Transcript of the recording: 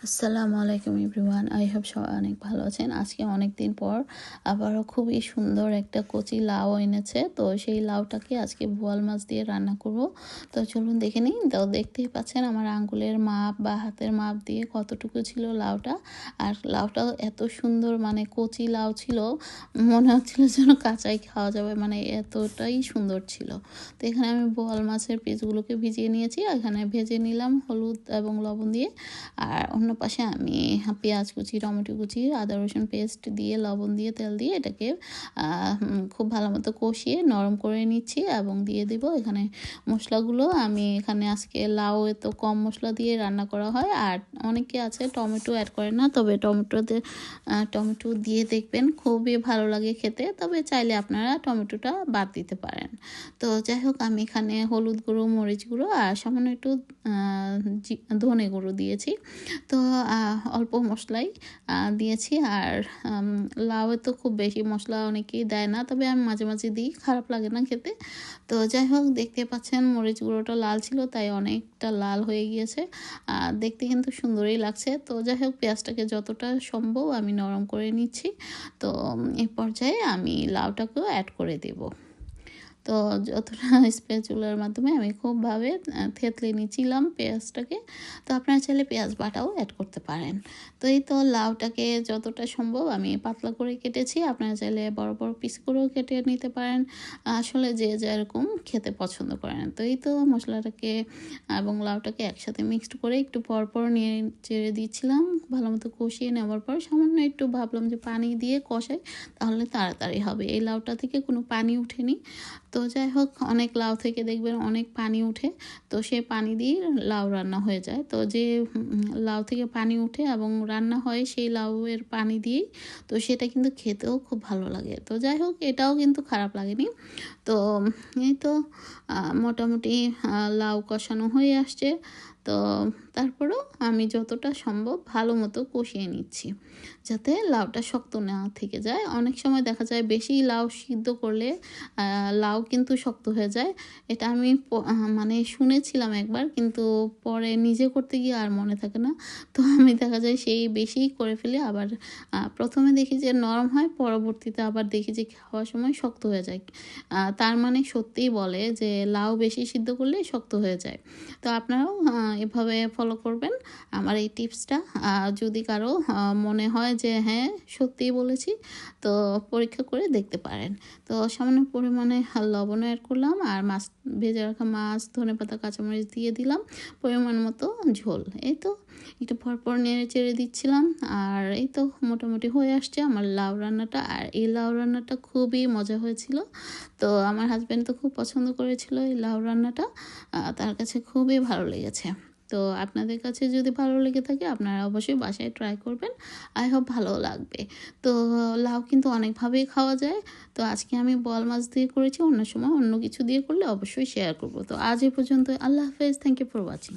আসসালামু আলাইকুম everyone, I hope সবাই অনেক ভালো আছেন। আজকে অনেক দিন পর আবারও খুবই সুন্দর একটা কচি লাউ এনেছে। তো সেই লাউটাকে আজকে বোয়াল মাছ দিয়ে রান্না করব। তো চলুন দেখে নিই। তো দেখতেই পাচ্ছেন আমার আঙ্গুলের মাপ বা হাতের মাপ দিয়ে কতটুকু ছিল লাউটা। আর লাউটাও এত সুন্দর, মানে কচি লাউ ছিল, মনে হচ্ছিল যেন কাঁচাই খাওয়া যাবে, মানে এতটাই সুন্দর ছিল। তো এখানে আমি বোয়াল মাছের পিসগুলোকে ভিজিয়ে নিয়েছি, এখানে ভেজে নিলাম হলুদ এবং লবণ দিয়ে। আর অন্য পাশে আমি পেঁয়াজ কুচি, টমেটো কুচি, আদা রসুন পেস্ট দিয়ে, লবণ দিয়ে, তেল দিয়ে এটাকে খুব ভালো মতো কষিয়ে নরম করে নিচ্ছি এবং দিয়ে দেব এখানে মশলাগুলো। আমি এখানে আজকে লাউ এত কম মশলা দিয়ে রান্না করা হয়, আর অনেকে আছে টমেটো অ্যাড করে না, তবে টমেটো দিয়ে দেখবেন খুবই ভালো লাগে খেতে। তবে চাইলে আপনারা টমেটোটা বাদ দিতে পারেন। তো যাই হোক, আমি এখানে হলুদ গুঁড়ো, মরিচ গুঁড়ো আর সামান্য একটু ধনে গুঁড়ো দিয়েছি। তো অল্প মশলাই দিয়েছি। আর লাউয়ে তো খুব বেশি মশলা অনেকেই দেয় না, তবে আমি মাঝে মাঝে দিই, খারাপ লাগে না খেতে। তো যাই হোক, দেখতে পাচ্ছেন মরিচ গুঁড়োটা লাল ছিল, তাই অনেকটা লাল হয়ে গিয়েছে। দেখতে কিন্তু সুন্দরই লাগছে। তো যাই হোক, পেঁয়াজটাকে যতটা সম্ভব আমি নরম করে নিচ্ছি। তো এই পর্যায়ে আমি লাউটাকেও অ্যাড করে দেব। তো যতটা স্প্যাচুলার মাধ্যমে আমি খুবভাবে থেতলে নিচ্ছিলাম পেঁয়াজটাকে। তো আপনারা চাইলে পেঁয়াজ বাটাও অ্যাড করতে পারেন। তো এই তো লাউটাকে যতটা সম্ভব আমি পাতলা করে কেটেছি, আপনারা চাইলে বড় বড় পিস করেও কেটে নিতে পারেন, আসলে যে যেরকম খেতে পছন্দ করেন। তো এই তো মশলাটাকে এবং লাউটাকে একসাথে মিক্সড করে একটু পরপর নিয়ে চেড়ে দিচ্ছিলাম। ভালো মতো কষিয়ে নেওয়ার পর সামান্য একটু ভাবলাম যে পানি দিয়ে কষাই, তাহলে তাড়াতাড়ি হবে। এই লাউটা থেকে কোনো পানি উঠেনি। তো যাই হোক, অনেক লাউ থেকে দেখবেন অনেক পানি উঠে, তো সেই পানি দিয়ে লাউ রান্না হয়ে যায়। তো যে লাউ থেকে পানি উঠে এবং রান্না হয় সেই লাউয়ের পানি দিয়েই, তো সেটা কিন্তু খেতেও খুব ভালো লাগে। তো যাই হোক, এটাও কিন্তু খারাপ লাগেনি। তো এই তো মোটামুটি লাউ কষানো হয়ে আসছে। তো তারপরেও আমি যতটা সম্ভব ভালো মতো কষিয়ে নিচ্ছি, যাতে লাউটা শক্ত না থেকে যায়। অনেক সময় দেখা যায় বেশি লাউ সিদ্ধ করলে লাউ কিন্তু শক্ত হয়ে যায়। এটা আমি মানে শুনেছিলাম একবার, কিন্তু পরে নিজে করতে গিয়ে আর মনে থাকে না। তো আমি দেখা যায় সেই বেশিই করে ফেলি। আবার প্রথমে দেখি যে নরম হয়, পরবর্তীতে আবার দেখি যে খাওয়ার সময় শক্ত হয়ে যায়। তার মানে সত্যিই বলে যে লাউ বেশি সিদ্ধ করলে শক্ত হয়ে যায়। তো আপনারাও এভাবে ফলো করবেন আমার এই টিপসটা। যদি কারো মনে হয় যে হ্যাঁ, সত্যিই বলেছি, তো পরীক্ষা করে দেখতে পারেন। তো সামান্য পরিমাণে লবণ অ্যাড করলাম, আর মাছ, ভেজে রাখা মাছ, ধনেপাতা, কাঁচামরিচ দিয়ে দিলাম, পরিমাণ মতো ঝোল। এই তো একটু পরপর নেড়ে চেড়ে দিচ্ছিলাম। আর এই তো মোটামুটি হয়ে আসছে আমার লাউ রান্নাটা। আর এই লাউ রান্নাটা খুবই মজা হয়েছিল। তো আমার হাজব্যান্ড তো খুব পছন্দ করেছিল এই লাউ রান্নাটা, তার কাছে খুবই ভালো লেগেছে। তো আপনাদের কাছে যদি ভালো লেগে থাকে, আপনারা অবশ্যই বাসায় ট্রাই করবেন। আই হোপ ভালো লাগবে। তো লাউ কিন্তু অনেকভাবেই খাওয়া যায়। তো আজকে আমি বোয়াল মাছ দিয়ে করেছি, অন্য সময় অন্য কিছু দিয়ে করলে অবশ্যই শেয়ার করব। তো আজ এ পর্যন্ত। আল্লাহ হাফেজ। Thank you for watching.